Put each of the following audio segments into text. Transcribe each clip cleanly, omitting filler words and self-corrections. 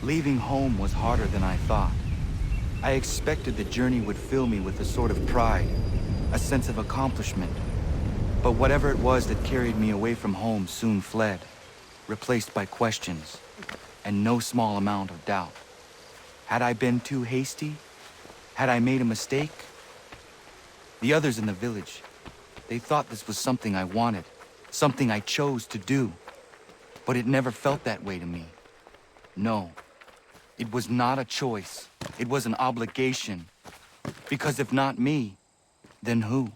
Leaving home was harder than I thought. I expected the journey would fill me with a sort of pride, a sense of accomplishment. But whatever it was that carried me away from home soon fled, replaced by questions, and no small amount of doubt. Had I been too hasty? Had I made a mistake? The others in the village, they thought this was something I wanted, something I chose to do. But it never felt that way to me. No, it was not a choice. It was an obligation. Because if not me, then who?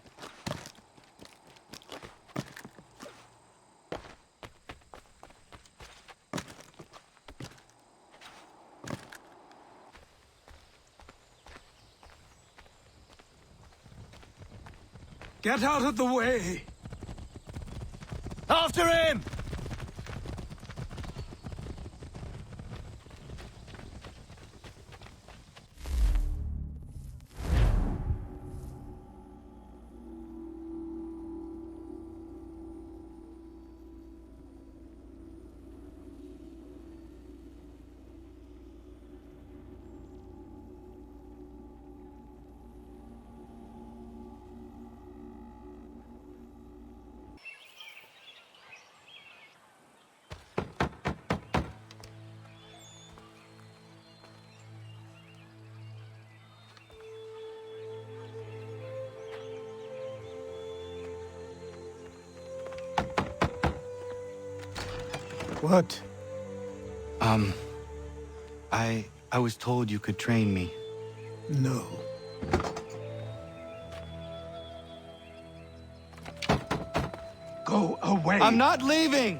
Get out of the way! After him! What? I was told you could train me. No. Go away! I'm not leaving!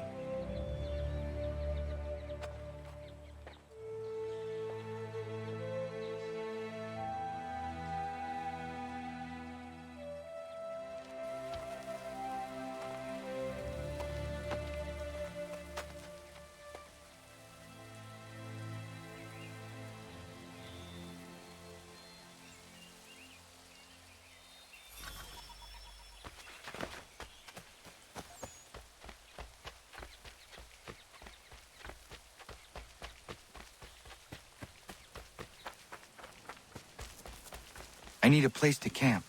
I need a place to camp.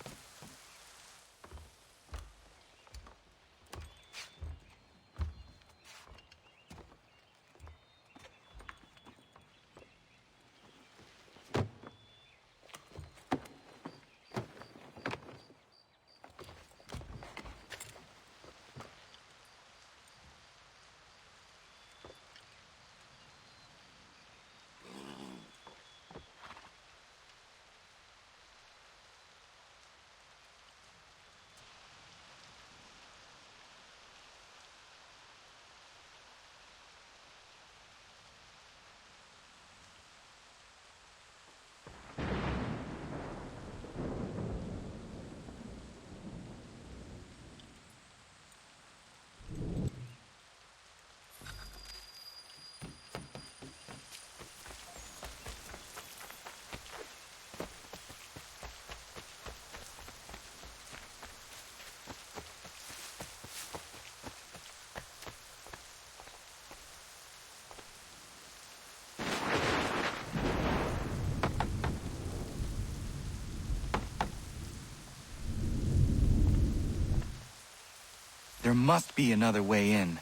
There must be another way in.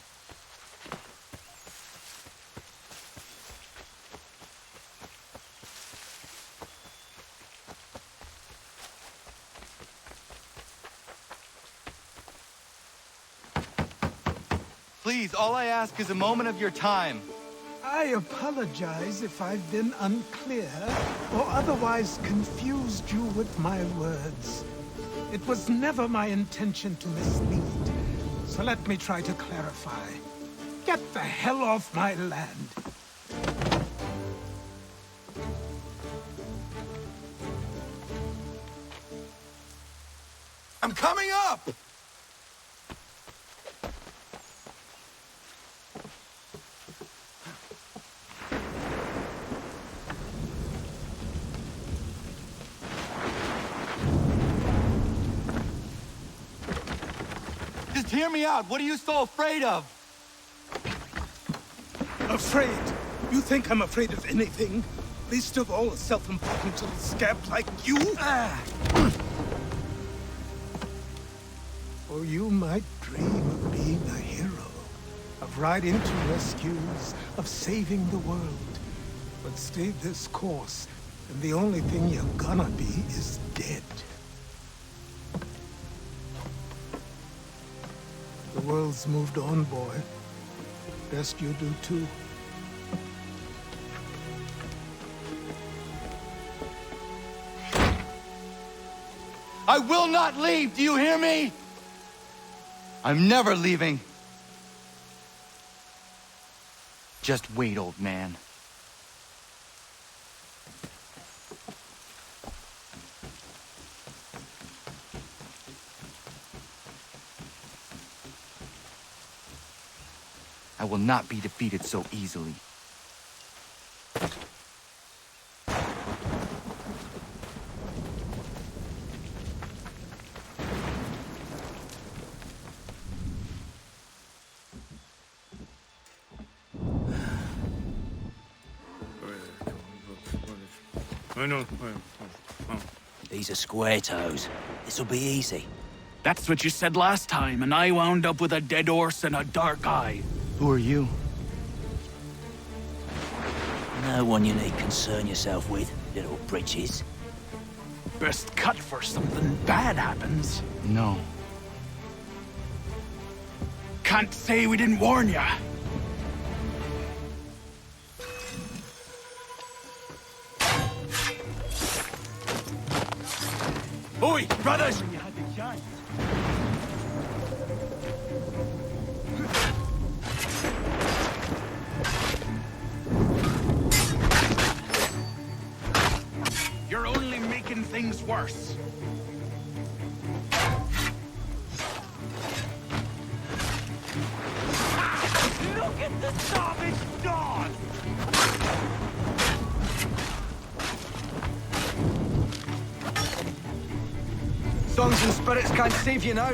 Please, all I ask is a moment of your time. I apologize if I've been unclear or otherwise confused you with my words. It was never my intention to mislead. So let me try to clarify. Get the hell off my land. I'm coming up! Just hear me out. What are you so afraid of? Afraid? You think I'm afraid of anything? Least of all a self-important little scab like you? Or you might dream of being a hero, of riding to rescues, of saving the world. But stay this course, and the only thing you're gonna be is dead. The world's moved on, boy. Best you do too. I will not leave, do you hear me? I'm never leaving. Just wait, old man. I will not be defeated so easily. These are square toes. This'll be easy. That's what you said last time, and I wound up with a dead horse and a dark eye. Who are you? No one you need concern yourself with, little britches. Best cut for something bad happens. No. Can't say we didn't warn ya. Oi, brothers! You had the chance. You're only making things worse. Look at the savage dog! Songs and spirits can't save you now.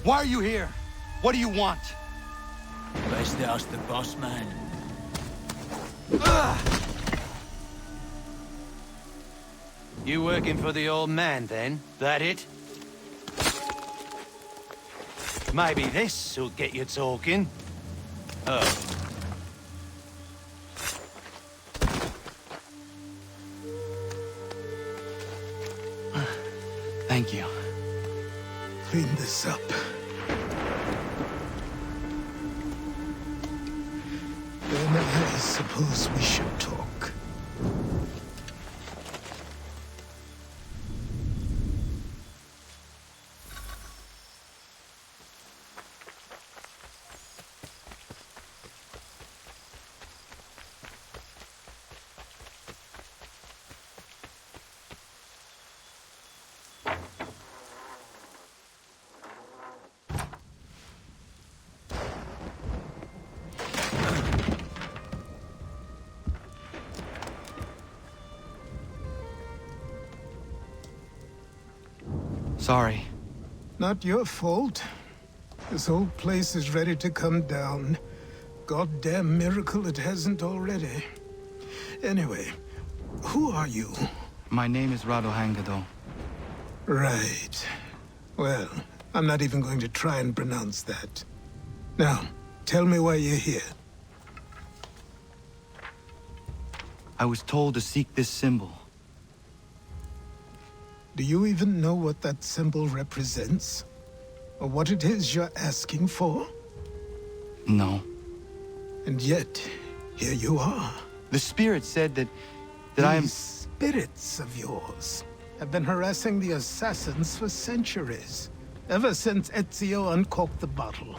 Why are you here? What do you want? Best ask the boss man. You working for the old man, then? That it? Maybe this'll get you talking. Oh. Thank you. Clean this up. Then I suppose we should talk. Sorry. Not your fault. This whole place is ready to come down. Goddamn miracle it hasn't already. Anyway, who are you? My name is ElgatoH60S. Right. Well, I'm not even going to try and pronounce that. Now, tell me why you're here. I was told to seek this symbol. Do you even know what that symbol represents? Or what it is you're asking for? No. And yet, here you are. The spirit said that I am... These spirits of yours have been harassing the assassins for centuries. Ever since Ezio uncorked the bottle.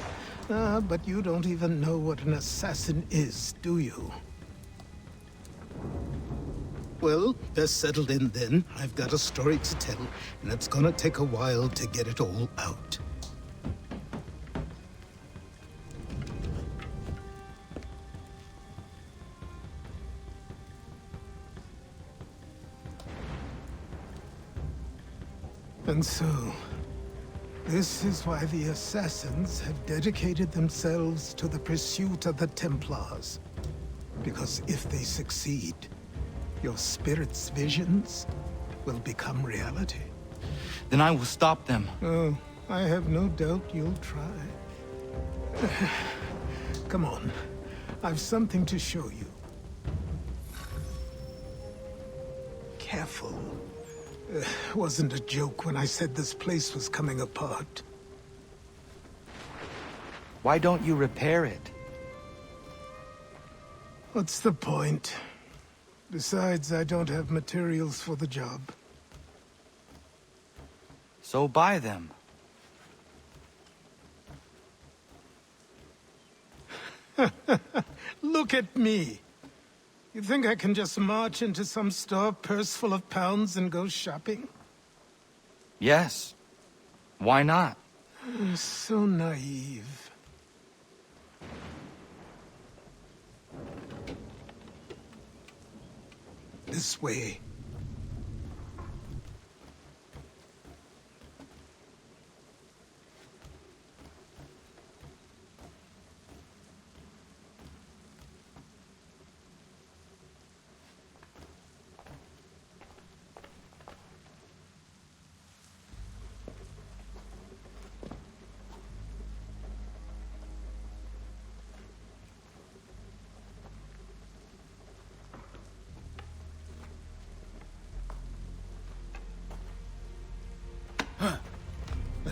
But you don't even know what an assassin is, do you? Well, best settled in then. I've got a story to tell, and it's gonna take a while to get it all out. And so, this is why the Assassins have dedicated themselves to the pursuit of the Templars. Because if they succeed, your spirit's visions will become reality. Then I will stop them. Oh, I have no doubt you'll try. Come on. I've something to show you. Careful. Wasn't a joke when I said this place was coming apart. Why don't you repair it? What's the point? Besides, I don't have materials for the job. So buy them. Look at me! You think I can just march into some store, purse full of pounds, and go shopping? Yes. Why not? So naive. This way.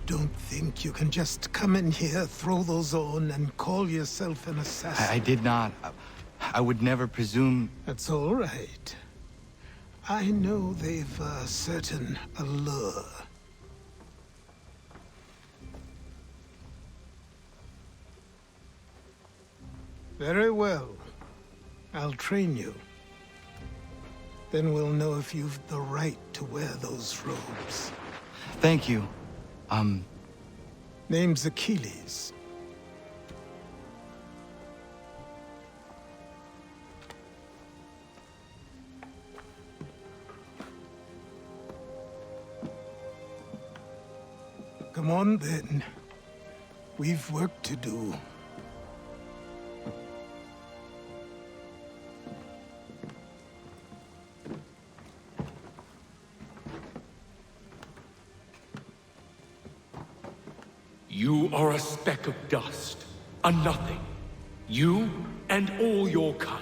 Don't think you can just come in here, throw those on, and call yourself an assassin. I did not. I would never presume... That's all right. I know they've a certain allure. Very well. I'll train you. Then we'll know if you've the right to wear those robes. Thank you. Name's Achilles. Come on, then. We've work to do. You are a speck of dust, a nothing. You and all your kind,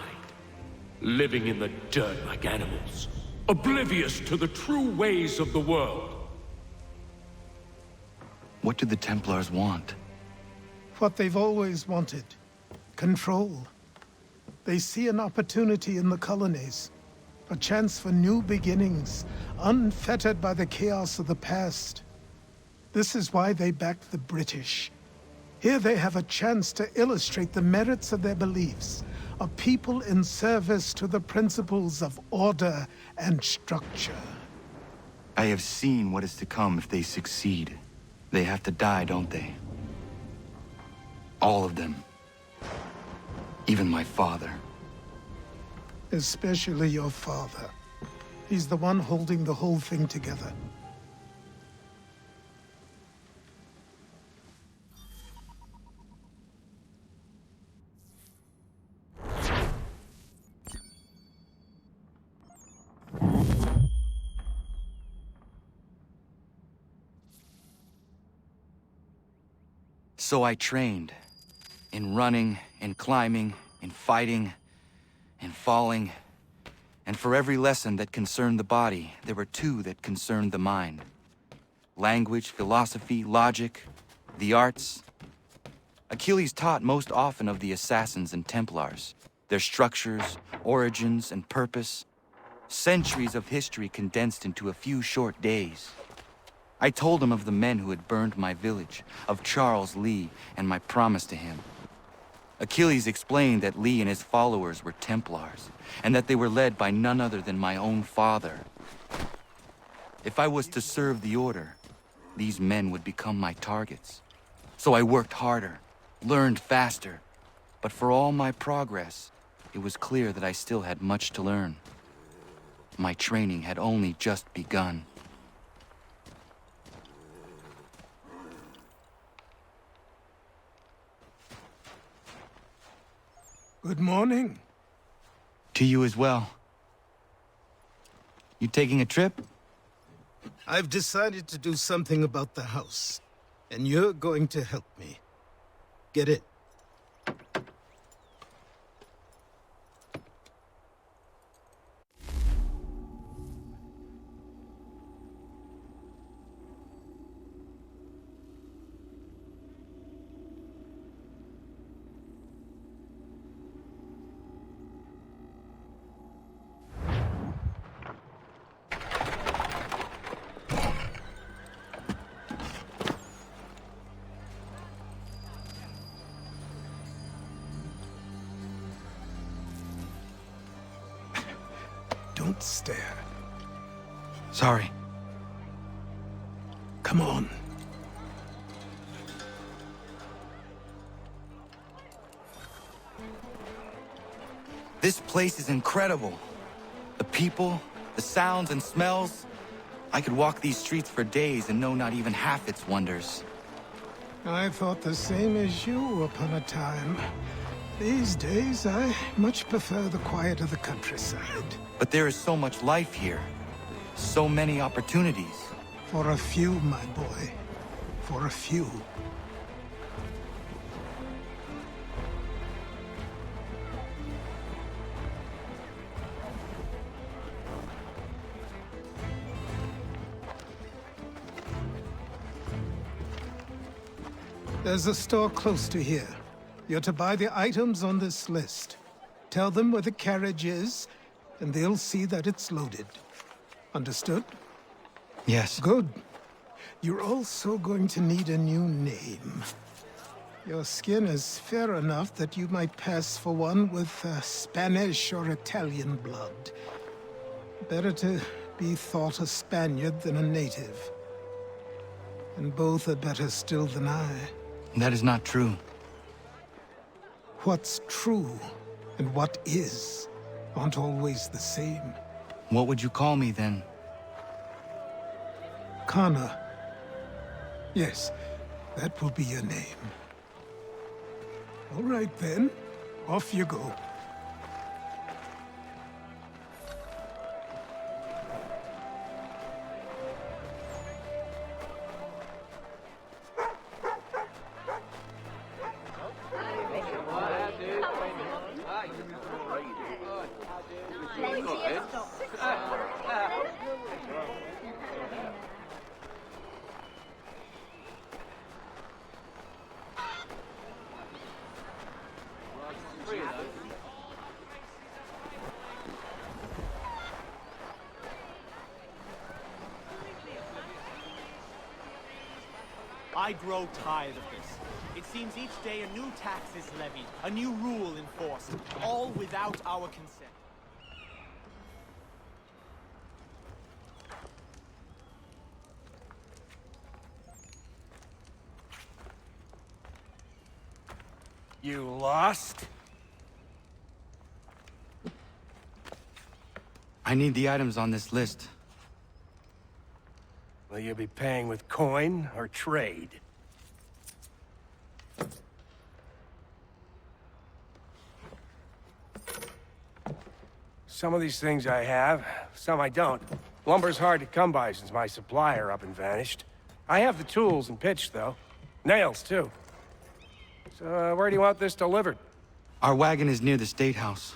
living in the dirt like animals, oblivious to the true ways of the world. What do the Templars want? What they've always wanted. Control. They see an opportunity in the colonies. A chance for new beginnings, unfettered by the chaos of the past. This is why they backed the British. Here they have a chance to illustrate the merits of their beliefs. A people in service to the principles of order and structure. I have seen what is to come if they succeed. They have to die, don't they? All of them. Even my father. Especially your father. He's the one holding the whole thing together. So I trained. In running, in climbing, in fighting, in falling. And for every lesson that concerned the body, there were two that concerned the mind. Language, philosophy, logic, the arts. Achilles taught most often of the Assassins and Templars, their structures, origins, and purpose. Centuries of history condensed into a few short days. I told him of the men who had burned my village, of Charles Lee, and my promise to him. Achilles explained that Lee and his followers were Templars, and that they were led by none other than my own father. If I was to serve the Order, these men would become my targets. So I worked harder, learned faster, but for all my progress, it was clear that I still had much to learn. My training had only just begun. Good morning. To you as well. You taking a trip? I've decided to do something about the house, and you're going to help me. Get it? Don't stare. Sorry. Come on. This place is incredible. The people, the sounds and smells. I could walk these streets for days and know not even half its wonders. I thought the same as you upon a time. These days, I much prefer the quiet of the countryside. But there is so much life here. So many opportunities. For a few, my boy. For a few. There's a store close to here. You're to buy the items on this list. Tell them where the carriage is, and they'll see that it's loaded. Understood? Yes. Good. You're also going to need a new name. Your skin is fair enough that you might pass for one with Spanish or Italian blood. Better to be thought a Spaniard than a native. And both are better still than I. That is not true. What's true and what is aren't always the same. What would you call me then? Kana. Yes, that will be your name. All right then, off you go. I grow tired of this. It seems each day a new tax is levied, a new rule enforced, all without our consent. You lost? I need the items on this list. Will you be paying with coin or trade? Some of these things I have, some I don't. Lumber's hard to come by since my supplier up and vanished. I have the tools and pitch, though. Nails, too. So, where do you want this delivered? Our wagon is near the State House.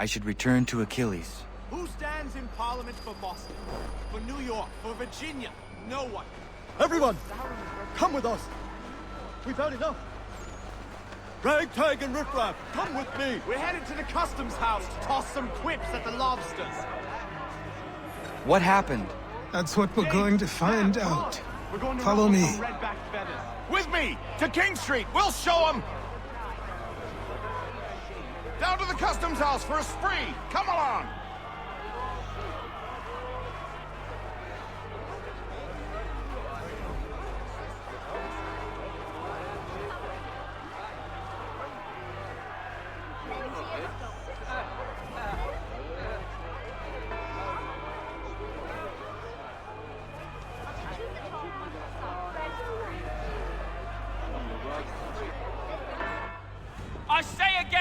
I should return to Achilles. Who stands in Parliament for Boston? For New York? For Virginia? No one. Everyone, come with us. We've had enough. Ragtag and riffraff, come with me. We're headed to the customs house to toss some quips at the lobsters. What happened? That's what we're going to find out. We're going to Follow me. Redback feathers. With me, to King Street. We'll show them. Down to the customs house for a spree. Come along.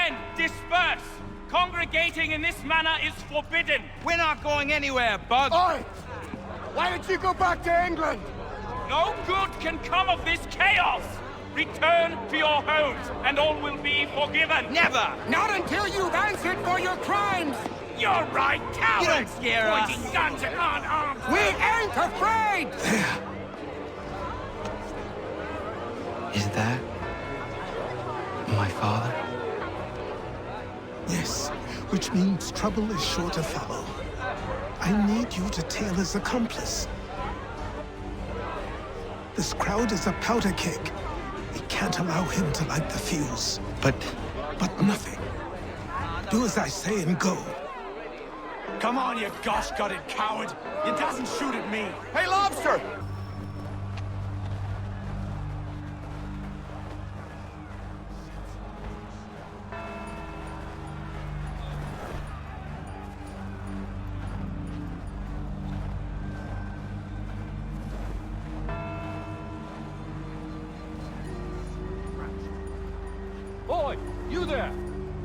Men, disperse! Congregating in this manner is forbidden! We're not going anywhere, Bug! Oi! Why did you go back to England? No good can come of this chaos! Return to your homes, and all will be forgiven! Never! Not until you've answered for your crimes! You're right, cowards! You don't scare us. Pointing guns at unarmed! We ain't afraid! Is that my father? Yes, which means trouble is sure to follow. I need you to tail his accomplice. This crowd is a powder keg. We can't allow him to light the fuse. But nothing. Do as I say and go. Come on, you gosh-gutted coward! You doesn't shoot at me! Hey, Lobster! Boy, you there!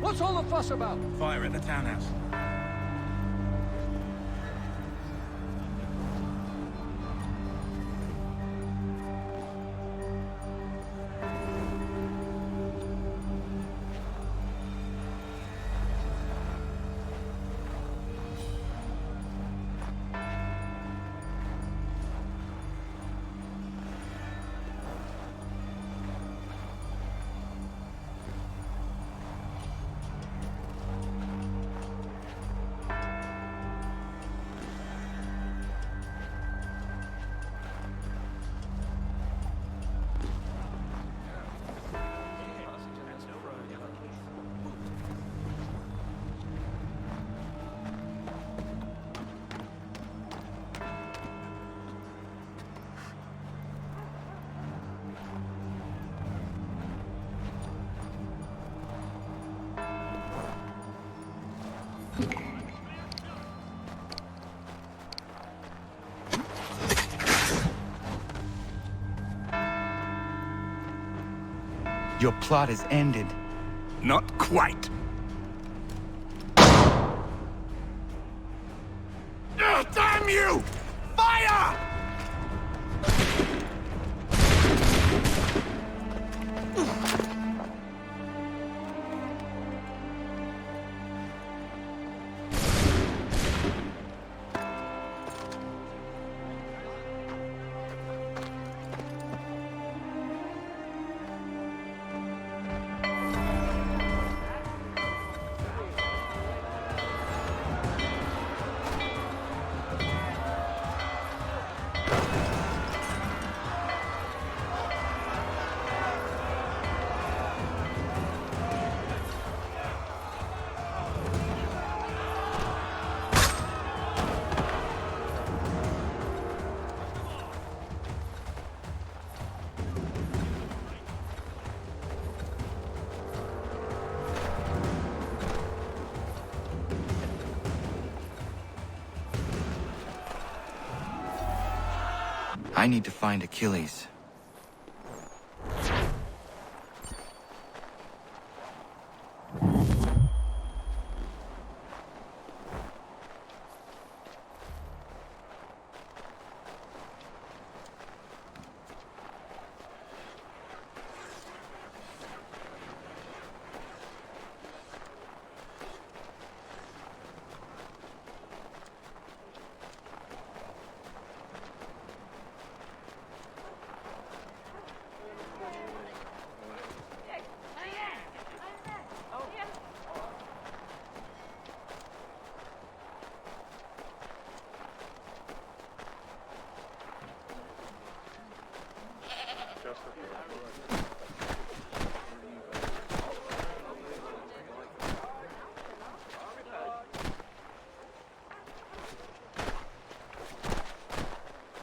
What's all the fuss about? Fire at the townhouse. your plot is ended. Not quite. Damn you! Fire! I need to find Achilles.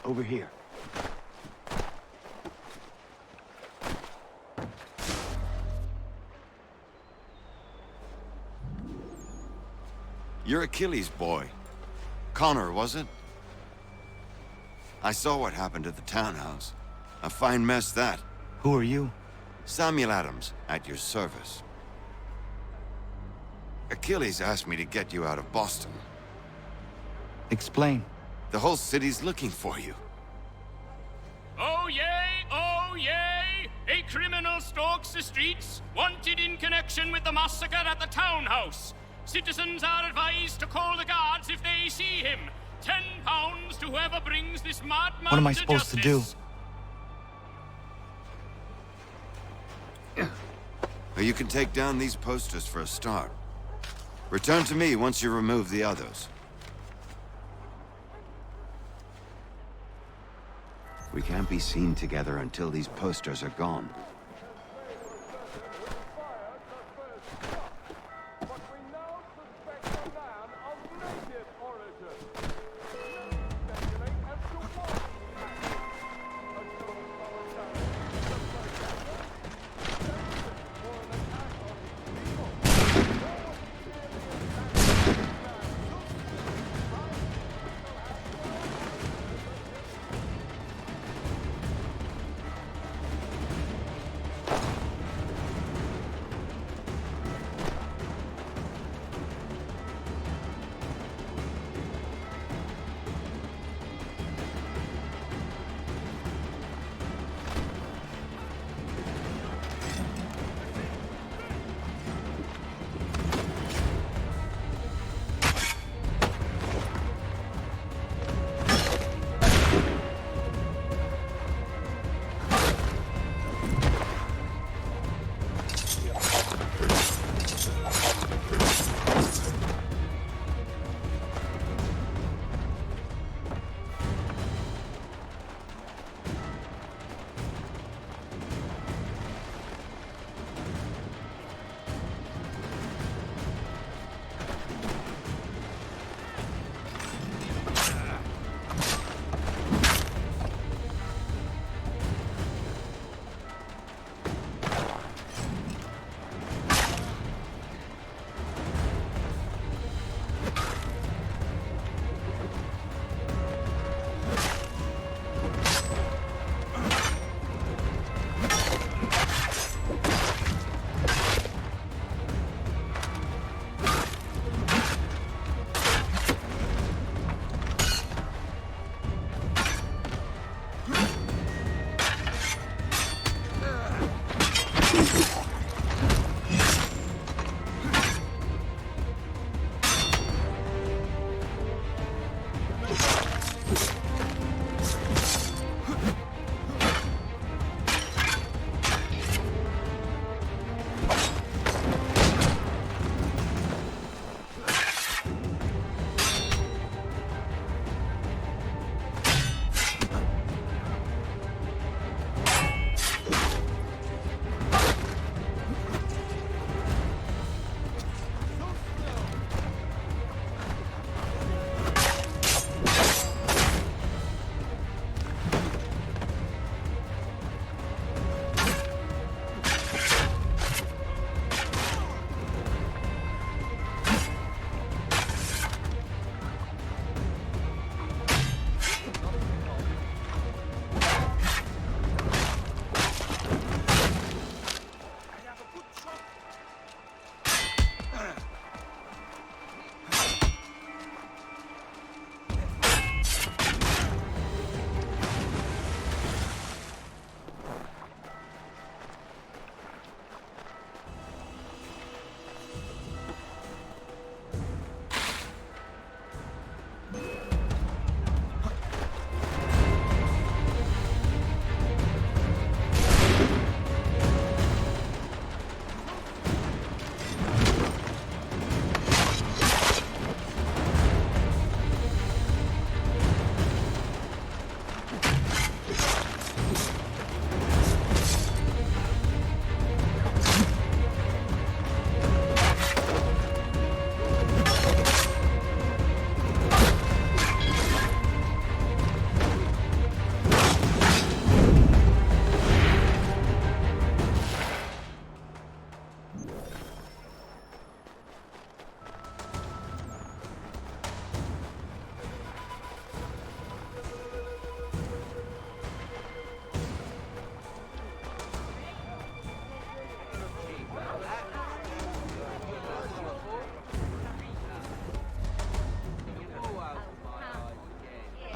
Over here. You're Achilles' boy. Connor, was it? I saw what happened at the townhouse. A fine mess, that. Who are you? Samuel Adams, at your service. Achilles asked me to get you out of Boston. Explain. The whole city's looking for you. Oh yay, oh yay! A criminal stalks the streets, wanted in connection with the massacre at the townhouse. Citizens are advised to call the guards if they see him. £10 to whoever brings this madman What am I to supposed to do? justice. Well, you can take down these posters for a start. Return to me once you remove the others. We can't be seen together until these posters are gone.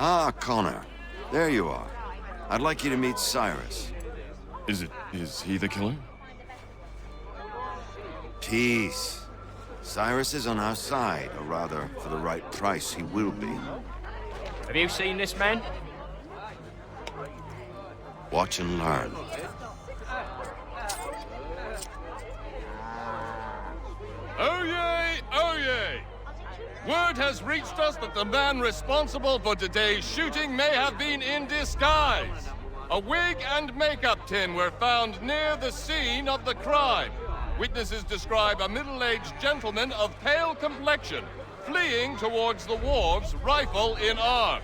Ah, Connor. There you are. I'd like you to meet Cyrus. Is he the killer? Peace. Cyrus is on our side, or rather, for the right price, he will be. Have you seen this man? Watch and learn. Oh yay! Oh yay! Word has reached us that the man responsible for today's shooting may have been in disguise. A wig and makeup tin were found near the scene of the crime. Witnesses describe a middle-aged gentleman of pale complexion fleeing towards the wharves, rifle in arm.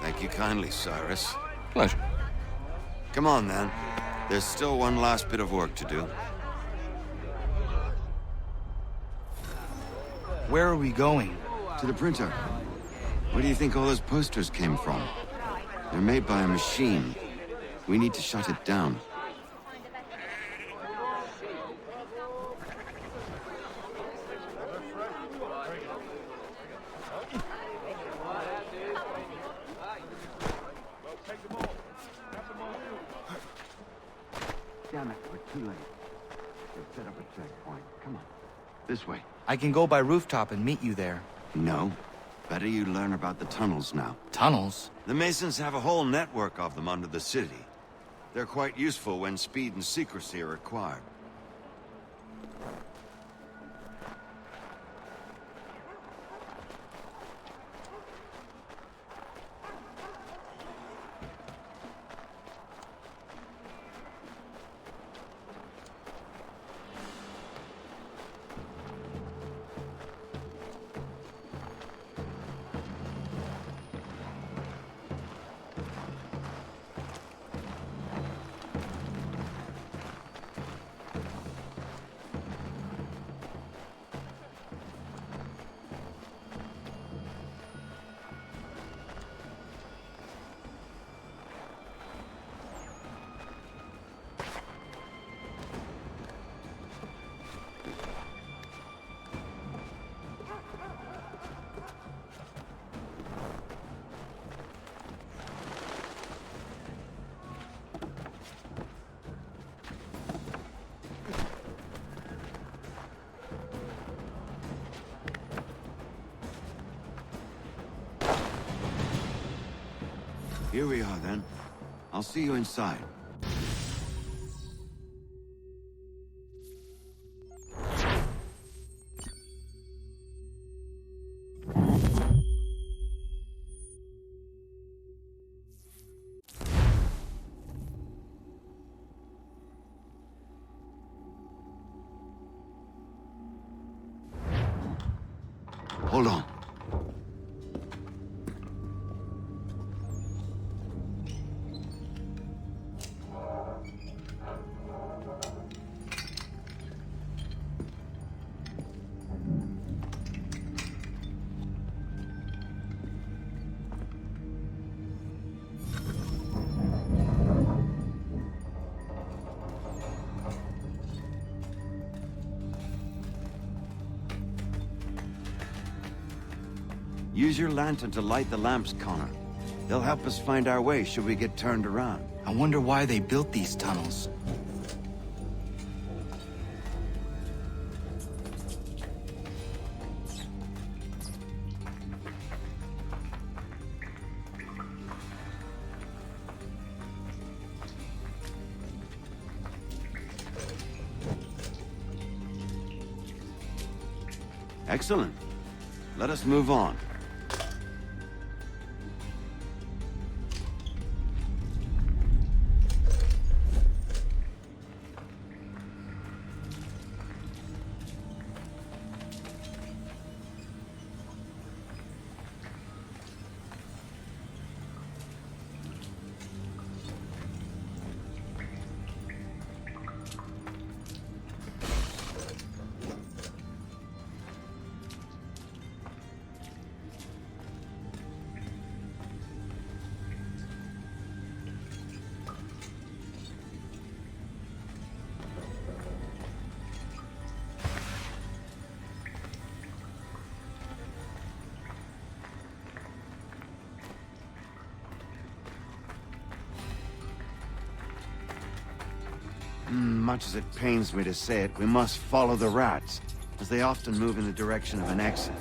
Thank you kindly, Cyrus. Pleasure. Come on, then. There's still one last bit of work to do. Where are we going? To the printer. Where do you think all those posters came from? They're made by a machine. We need to shut it down. Damn it, we're too late. They've set up a checkpoint. Come on. This way. I can go by rooftop and meet you there. No. Better you learn about the tunnels now. Tunnels? The Masons have a whole network of them under the city. They're quite useful when speed and secrecy are required. Here we are, then. I'll see you inside. Hold on. Use your lantern to light the lamps, Connor. They'll help us find our way should we get turned around. I wonder why they built these tunnels. Excellent. Let us move on. Much as it pains me to say it, we must follow the rats, as they often move in the direction of an exit.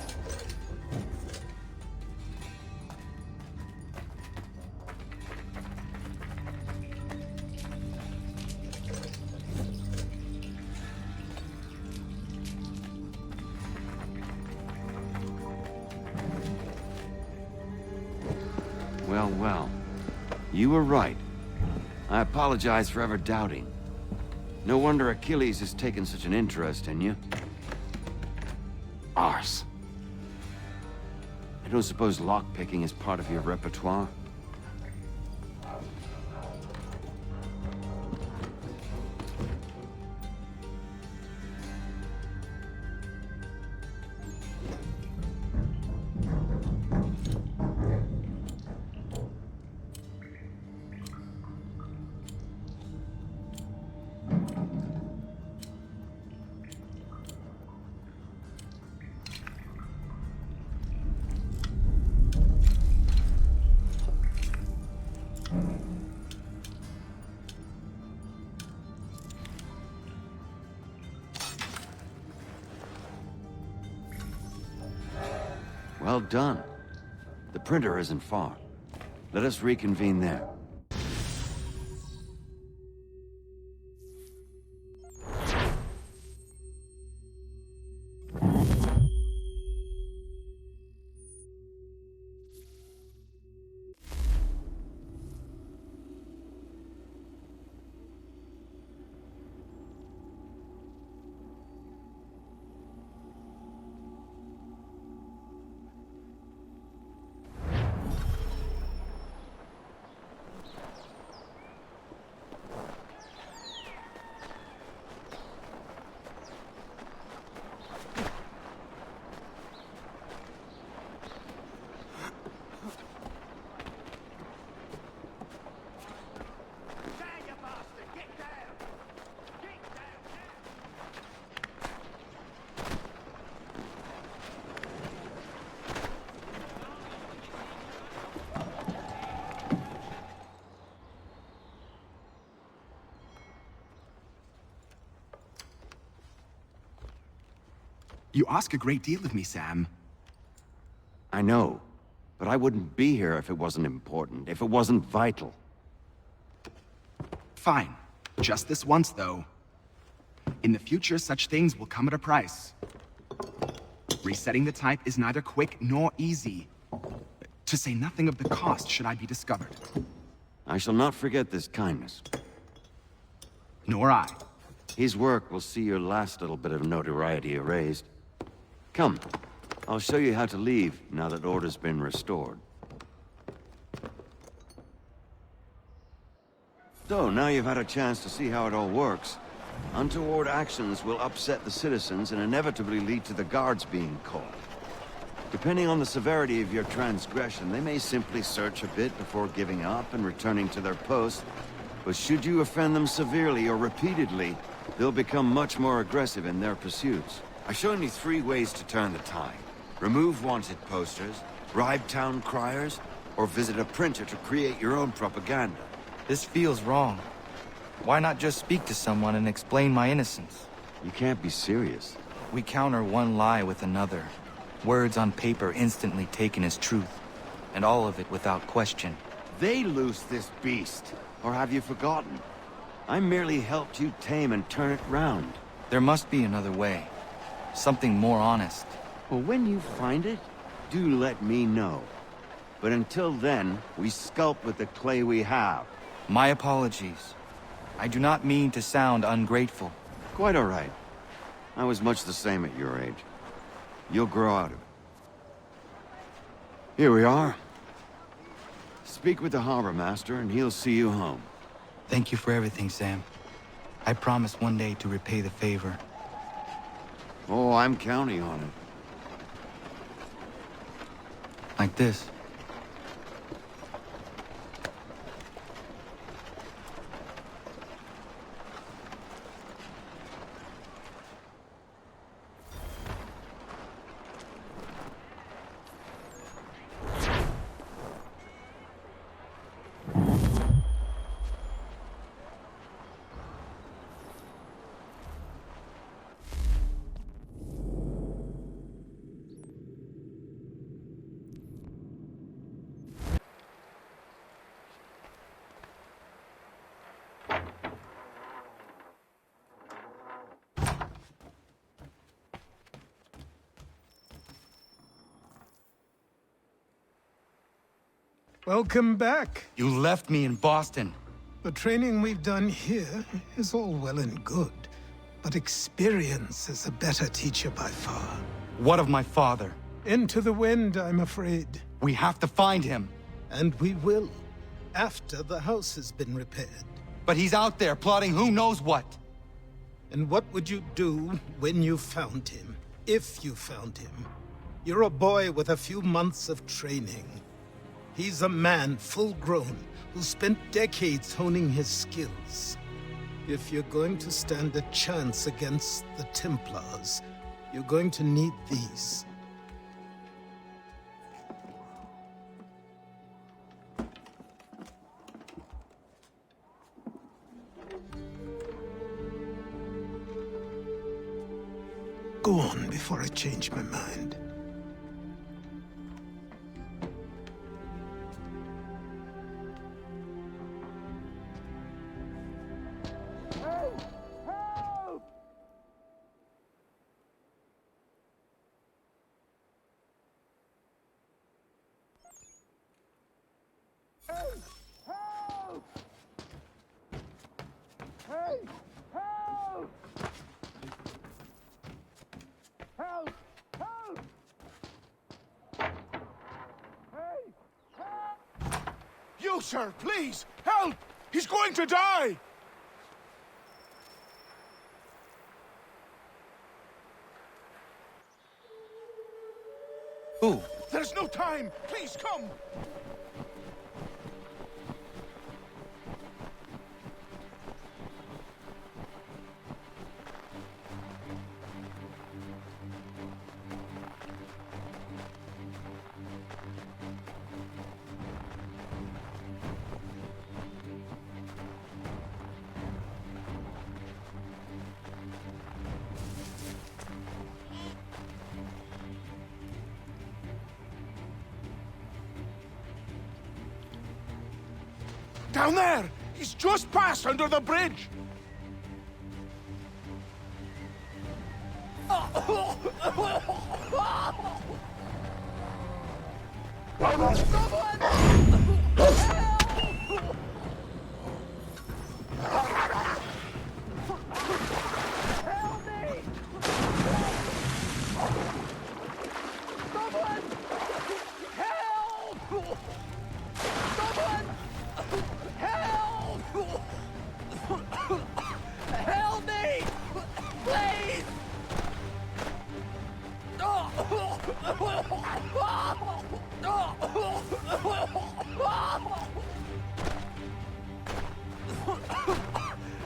Well, well. You were right. I apologize for ever doubting. No wonder Achilles has taken such an interest in you. Arse. I don't suppose lockpicking is part of your repertoire? Well done. The printer isn't far. Let us reconvene there. You ask a great deal of me, Sam. I know, but I wouldn't be here if it wasn't important, if it wasn't vital. Fine. Just this once, though. In the future, such things will come at a price. Resetting the type is neither quick nor easy. To say nothing of the cost should I be discovered. I shall not forget this kindness. Nor I. His work will see your last little bit of notoriety erased. Come, I'll show you how to leave now that order's been restored. So, now you've had a chance to see how it all works. Untoward actions will upset the citizens and inevitably lead to the guards being called. Depending on the severity of your transgression, they may simply search a bit before giving up and returning to their post. But should you offend them severely or repeatedly, they'll become much more aggressive in their pursuits. I've shown you 3 ways to turn the tide. Remove wanted posters, bribe town criers, or visit a printer to create your own propaganda. This feels wrong. Why not just speak to someone and explain my innocence? You can't be serious. We counter one lie with another. Words on paper instantly taken as truth. And all of it without question. They loose this beast. Or have you forgotten? I merely helped you tame and turn it round. There must be another way. Something more honest. Well, when you find it, do let me know. But until then, we sculpt with the clay we have. My apologies. I do not mean to sound ungrateful. Quite all right. I was much the same at your age. You'll grow out of it. Here we are. Speak with the harbor master, and he'll see you home. Thank you for everything, Sam. I promise one day to repay the favor. Oh, I'm counting on it. Like this. Welcome back. You left me in Boston. The training we've done here is all well and good, but experience is a better teacher by far. What of my father? Into the wind, I'm afraid. We have to find him. And we will, after the house has been repaired. But he's out there plotting who knows what. And what would you do when you found him? If you found him? You're a boy with a few months of training. He's a man full grown who spent decades honing his skills. If you're going to stand a chance against the Templars, you're going to need these. Go on before I change my mind. You, sir, please, help! He's going to die! Who? There's no time! Please, come! Down there! He's just passed under the bridge!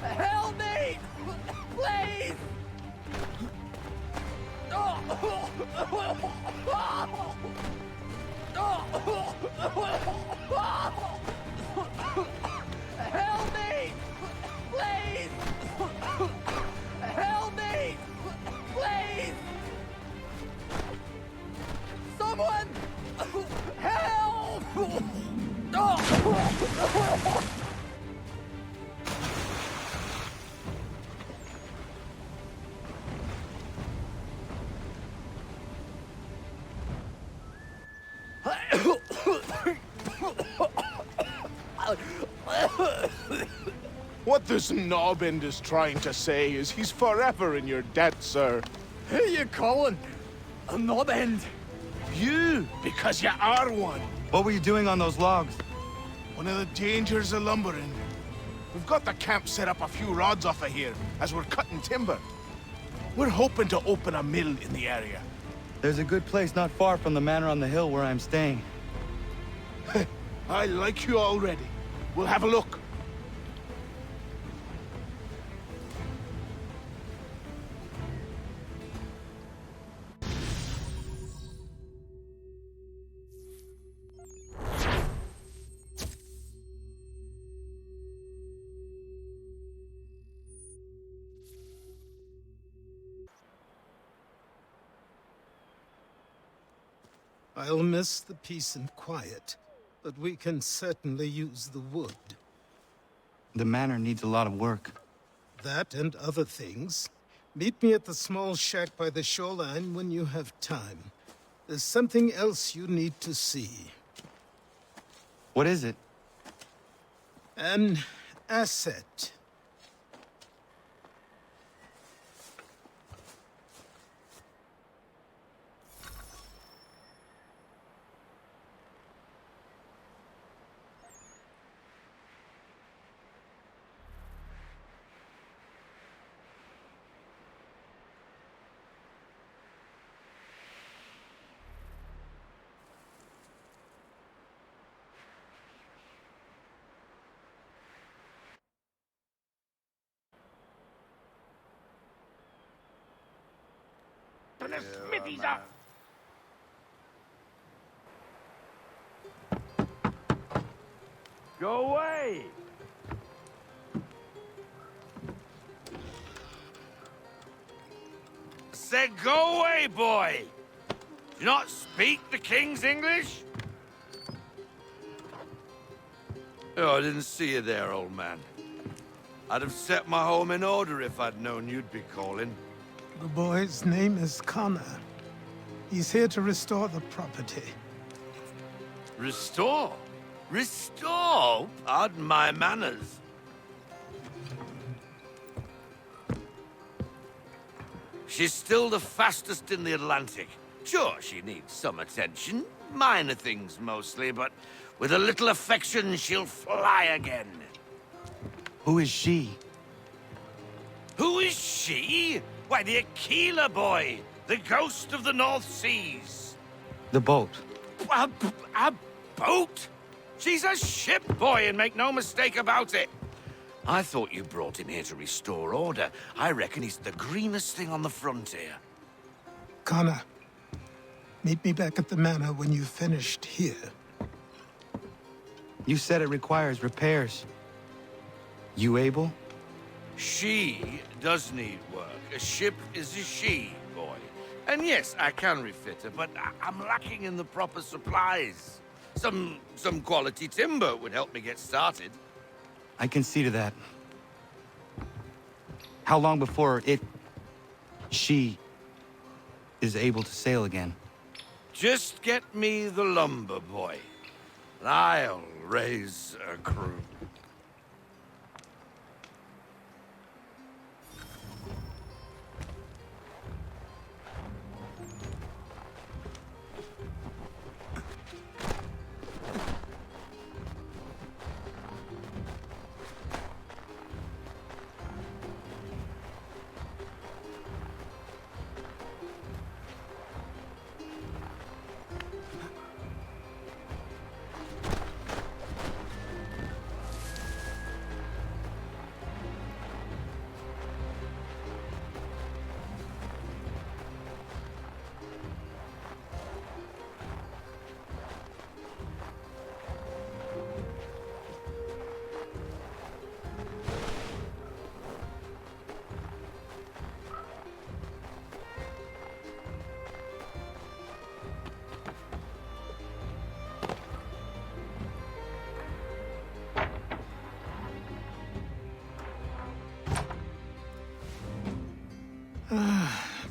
Help me! Please! Help me! Please! Help me! Please! Someone! Help! What this knobend is trying to say is he's forever in your debt, sir. Who you calling a knobend? You, because you are one. What were you doing on those logs? One of the dangers of lumbering. We've got the camp set up a few rods off of here, as we're cutting timber. We're hoping to open a mill in the area. There's a good place not far from the manor on the hill where I'm staying. I like you already. We'll have a look. I'll miss the peace and quiet, but we can certainly use the wood. The manor needs a lot of work. That and other things. Meet me at the small shack by the shoreline when you have time. There's something else you need to see. What is it? An asset. The smithy's up! Go away! Said go away, boy! Do you not speak the King's English? Oh, I didn't see you there, old man. I'd have set my home in order if I'd known you'd be calling. The boy's name is Connor. He's here to restore the property. Restore? Restore? Pardon my manners. She's still the fastest in the Atlantic. Sure, she needs some attention. Minor things mostly, but with a little affection, she'll fly again. Who is she? Who is she? Why, the Achilles boy, the ghost of the North Seas. The boat. A boat? She's a ship, boy, and make no mistake about it. I thought you brought him here to restore order. I reckon he's the greenest thing on the frontier. Connor, meet me back at the manor when you've finished here. You said it requires repairs. You able? She does need work. A ship is a she, boy. And yes, I can refit her, but I'm lacking in the proper supplies. Some quality timber would help me get started. I can see to that. How long before she is able to sail again? Just get me the lumber, boy. And I'll raise a crew.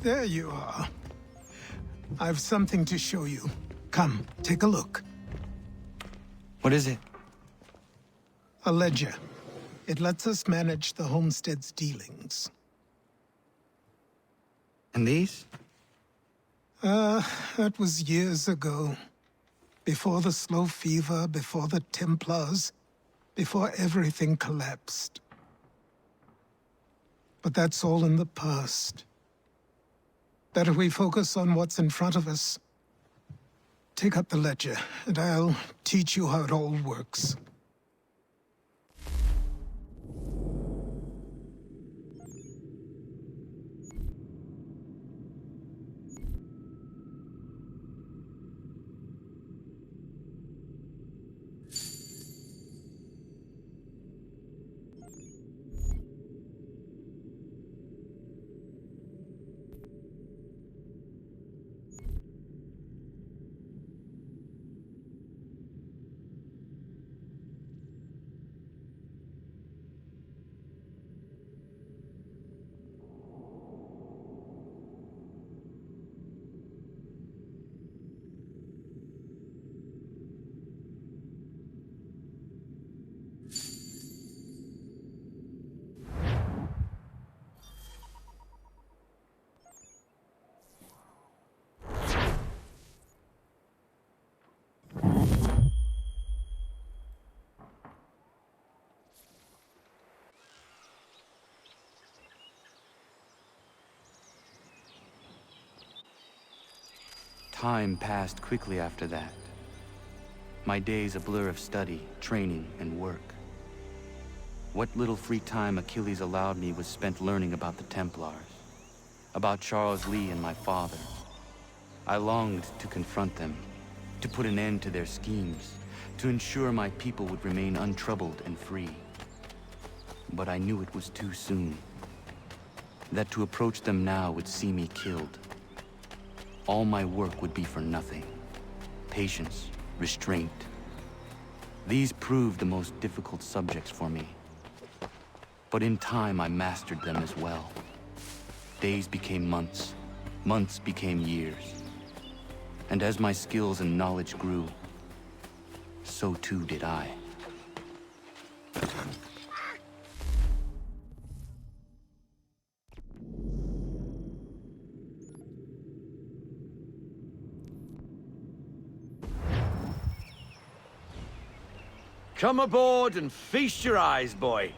There you are. I've something to show you. Come, take a look. What is it? A ledger. It lets us manage the homestead's dealings. And these? That was years ago. Before the slow fever, before the Templars, before everything collapsed. But that's all in the past. Better we focus on what's in front of us. Take up the ledger, and I'll teach you how it all works. Time passed quickly after that. My days a blur of study, training, and work. What little free time Achilles allowed me was spent learning about the Templars, about Charles Lee and my father. I longed to confront them, to put an end to their schemes, to ensure my people would remain untroubled and free. But I knew it was too soon, that to approach them now would see me killed. All my work would be for nothing. Patience, restraint. These proved the most difficult subjects for me. But in time, I mastered them as well. Days became months, months became years. And as my skills and knowledge grew, so too did I. Come aboard and feast your eyes, boy.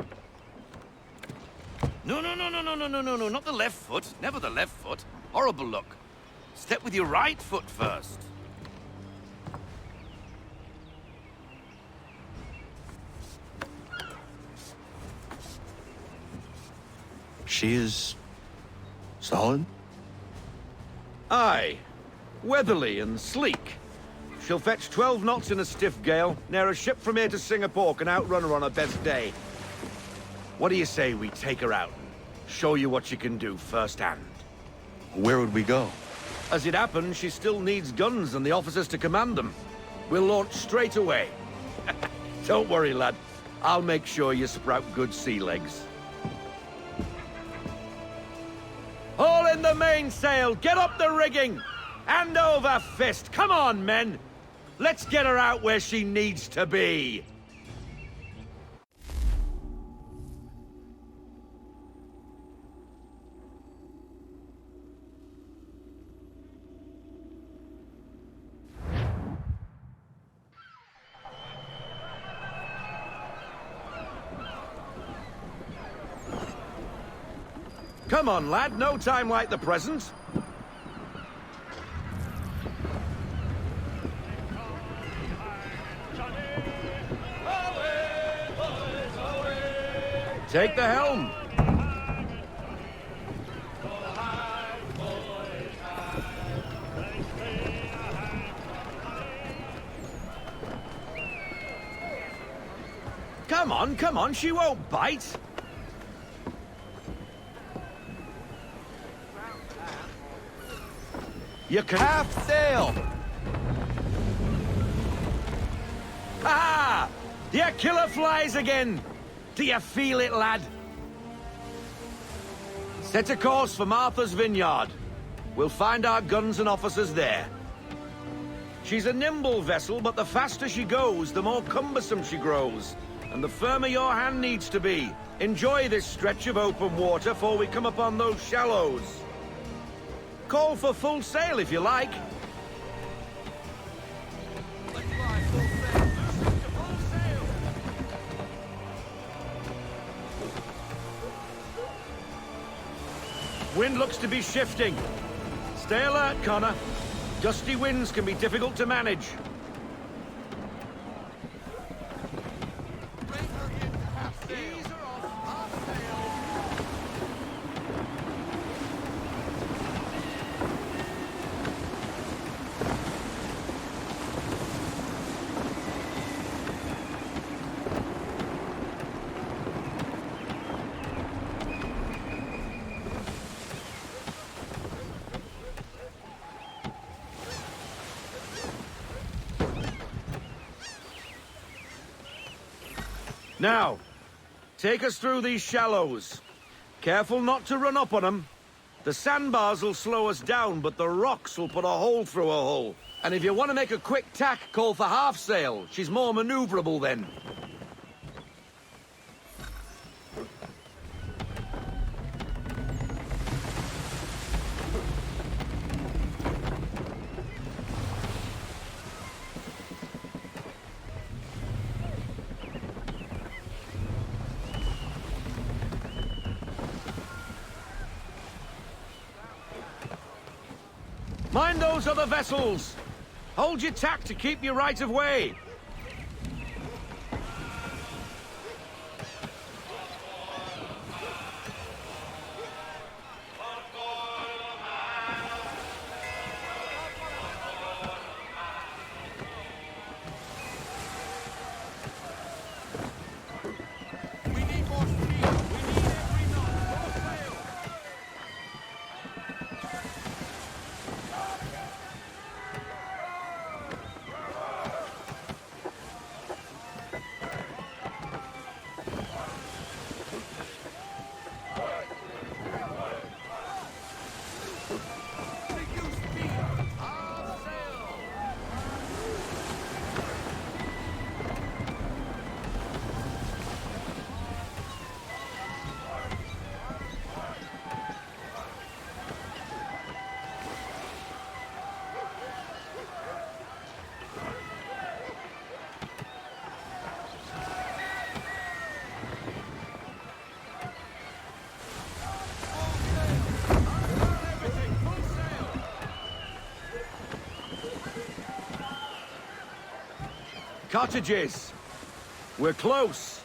No, not the left foot. Never the left foot. Horrible look. Step with your right foot first. She is... solid? Aye. Weatherly and sleek. She'll fetch 12 knots in a stiff gale. Ne'er a ship from here to Singapore can outrun her on her best day. What do you say we take her out? Show you what she can do firsthand. Where would we go? As it happens, she still needs guns and the officers to command them. We'll launch straight away. Don't worry, lad. I'll make sure you sprout good sea legs. Haul in the mainsail! Get up the rigging! Hand over fist! Come on, men! Let's get her out where she needs to be! Come on, lad. No time like the present. Take the helm. Come on, she won't bite. You can half sail. Ha! Your killer flies again. Do you feel it, lad? Set a course for Martha's Vineyard. We'll find our guns and officers there. She's a nimble vessel, but the faster she goes, the more cumbersome she grows. And the firmer your hand needs to be. Enjoy this stretch of open water before we come upon those shallows. Call for full sail if you like. Wind looks to be shifting. Stay alert, Connor. Gusty winds can be difficult to manage. Now, take us through these shallows. Careful not to run up on them. The sandbars will slow us down, but the rocks will put a hole through a hull. And if you want to make a quick tack, call for half sail. She's more maneuverable then. Mind those other vessels! Hold your tack to keep your right of way! Cottages! We're close!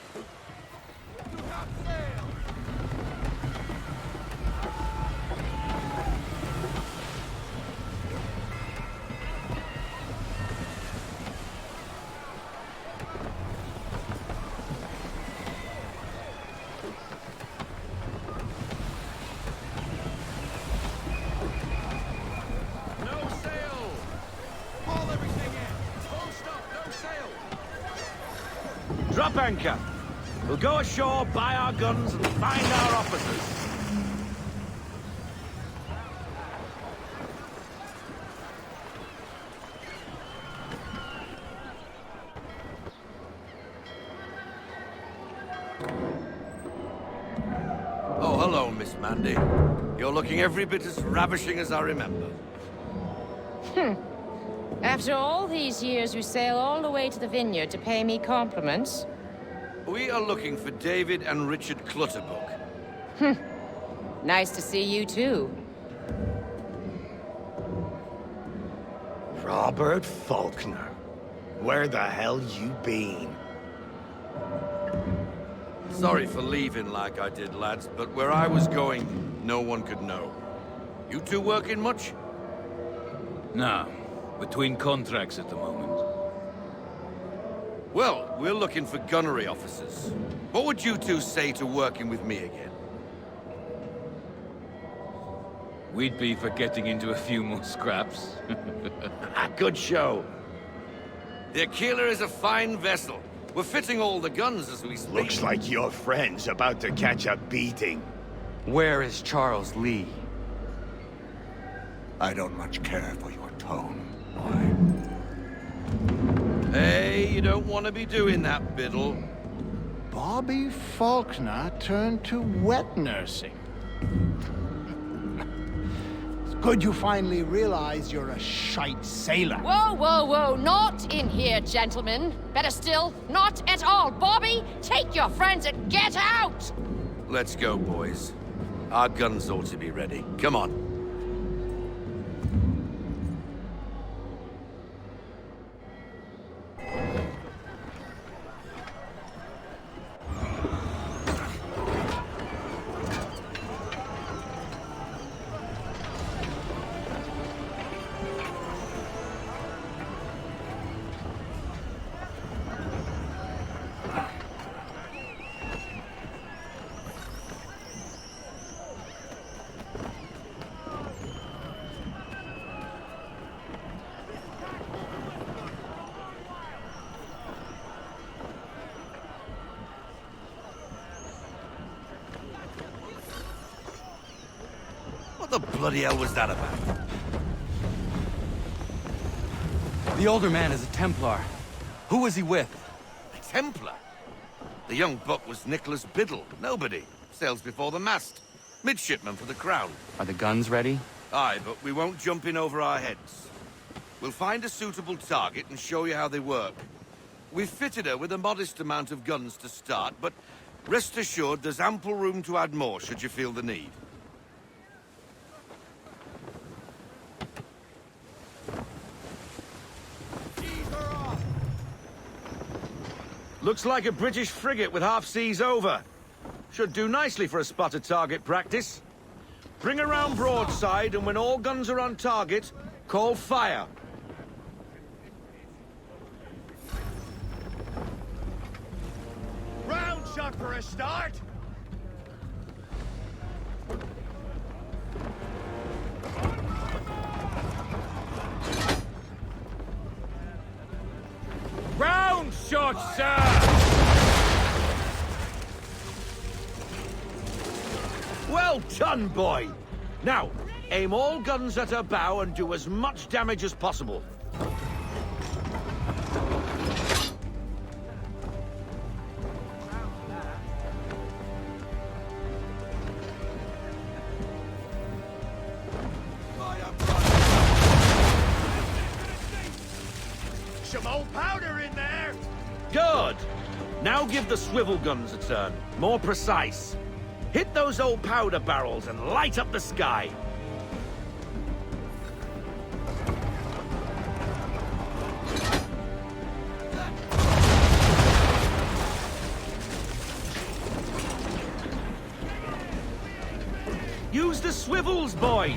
Drop anchor. We'll go ashore, buy our guns, and find our officers. Oh, hello, Miss Mandy. You're looking every bit as ravishing as I remember. After all these years, you sail all the way to the vineyard to pay me compliments? We are looking for David and Richard Clutterbuck. Nice to see you, too. Robert Faulkner. Where the hell you been? Sorry for leaving like I did, lads, but where I was going, no one could know. You two working much? No. Between contracts at the moment. Well, we're looking for gunnery officers. What would you two say to working with me again? We'd be for getting into a few more scraps. Good show. The Achilles is a fine vessel. We're fitting all the guns as we speak. Looks like your friend's about to catch a beating. Where is Charles Lee? I don't much care for your tone. Hey, you don't want to be doing that, Biddle. Bobby Faulkner turned to wet nursing. It's good you finally realize you're a shite sailor. Whoa, whoa, whoa, not in here, gentlemen. Better still, not at all. Bobby, take your friends and get out! Let's go, boys. Our guns ought to be ready. Come on. What the bloody hell was that about? The older man is a Templar. Who was he with? A Templar? The young buck was Nicholas Biddle. Nobody. Sails before the mast. Midshipman for the Crown. Are the guns ready? Aye, but we won't jump in over our heads. We'll find a suitable target and show you how they work. We've fitted her with a modest amount of guns to start, but rest assured there's ample room to add more should you feel the need. Looks like a British frigate with half seas over. Should do nicely for a spotter target practice. Bring around broadside, and when all guns are on target, call fire. Round shot for a start! Round shot, sir! Well done, boy! Now, aim all guns at her bow and do as much damage as possible. Some old powder in there! Good! Now give the swivel guns a turn. More precise. Hit those old powder barrels and light up the sky. Use the swivels, boy!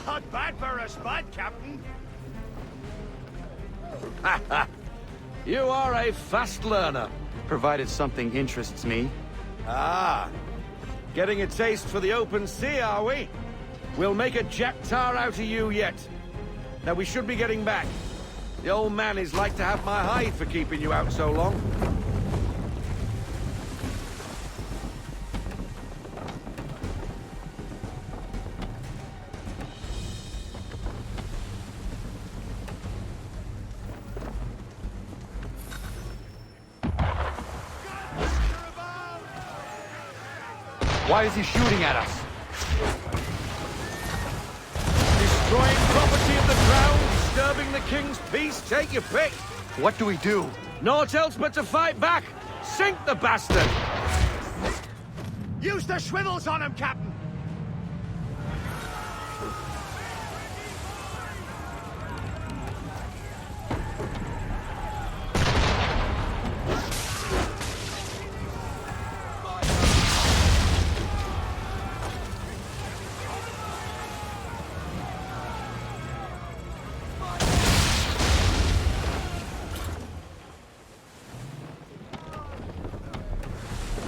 Not bad for a spud, Captain. You are a fast learner. Provided something interests me. Ah, getting a taste for the open sea, are we? We'll make a jack tar out of you yet. Now we should be getting back. The old man is like to have my hide for keeping you out so long. Why is he shooting at us? Destroying property of the crown, disturbing the king's peace, take your pick. What do we do? Naught else but to fight back. Sink the bastard! Use the swivels on him, Captain!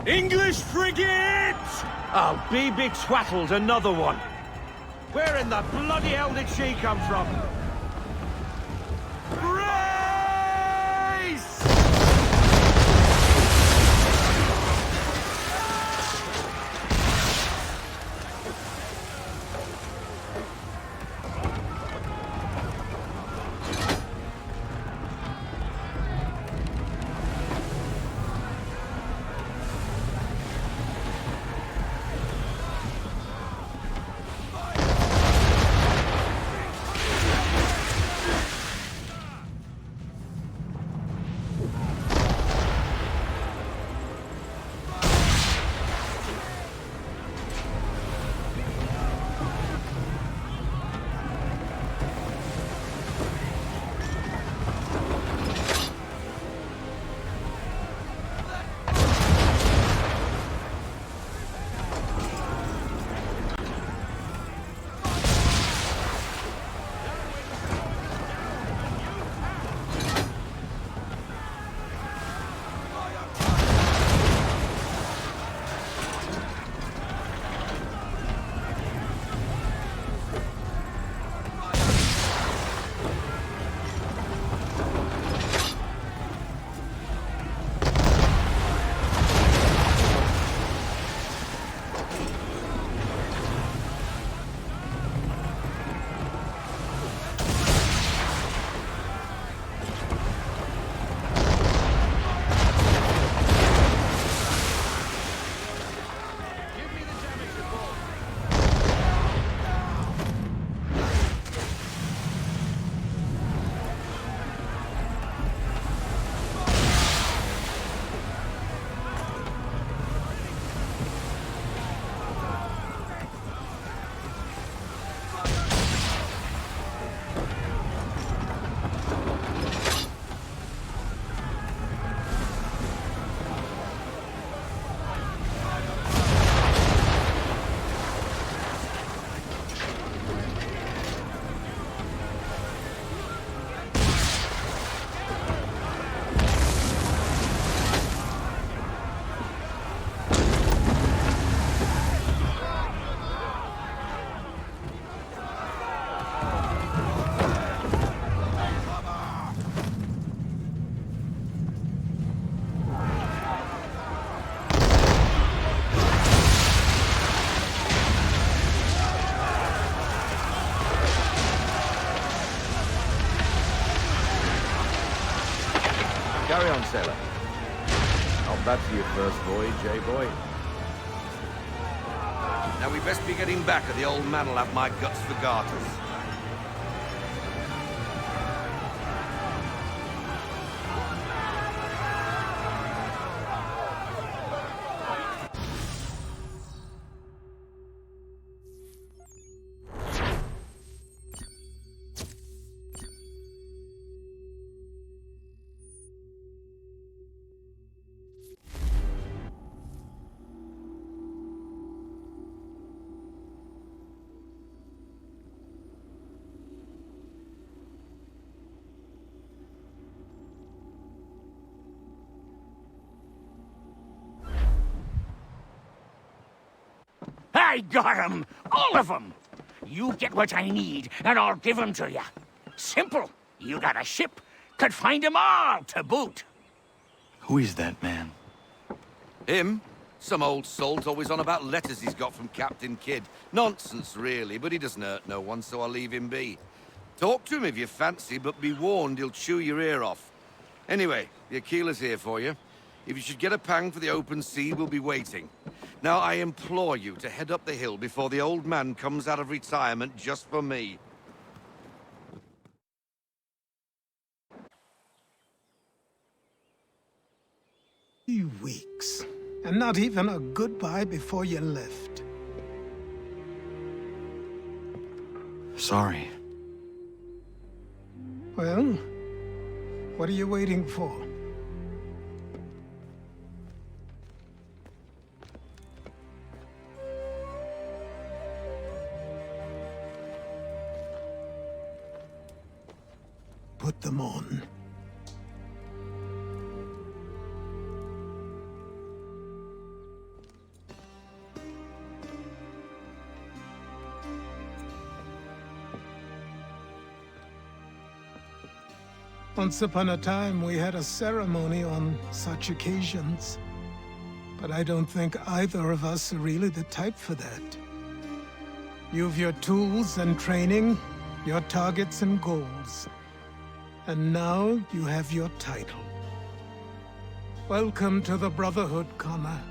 English frigate! Oh, be twaddled, another one. Where in the bloody hell did she come from? Brace! Carry on, sailor. Not bad for your first voyage, eh, boy? Now we best be getting back, or the old man'll have my guts for garters. I got 'em! All of 'em! You get what I need, and I'll give 'em to you. Simple. You got a ship, could find 'em all to boot. Who is that man? Him? Some old salt's always on about letters he's got from Captain Kidd. Nonsense, really, but he doesn't hurt no one, so I'll leave him be. Talk to him if you fancy, but be warned he'll chew your ear off. Anyway, the Achilles here for you. If you should get a pang for the open sea, we'll be waiting. Now, I implore you to head up the hill before the old man comes out of retirement just for me. 3 weeks, and not even a goodbye before you left. Sorry. Well, what are you waiting for? Put them on. Once upon a time, we had a ceremony on such occasions. But I don't think either of us are really the type for that. You've your tools and training, your targets and goals. And now you have your title. Welcome to the Brotherhood, Connor.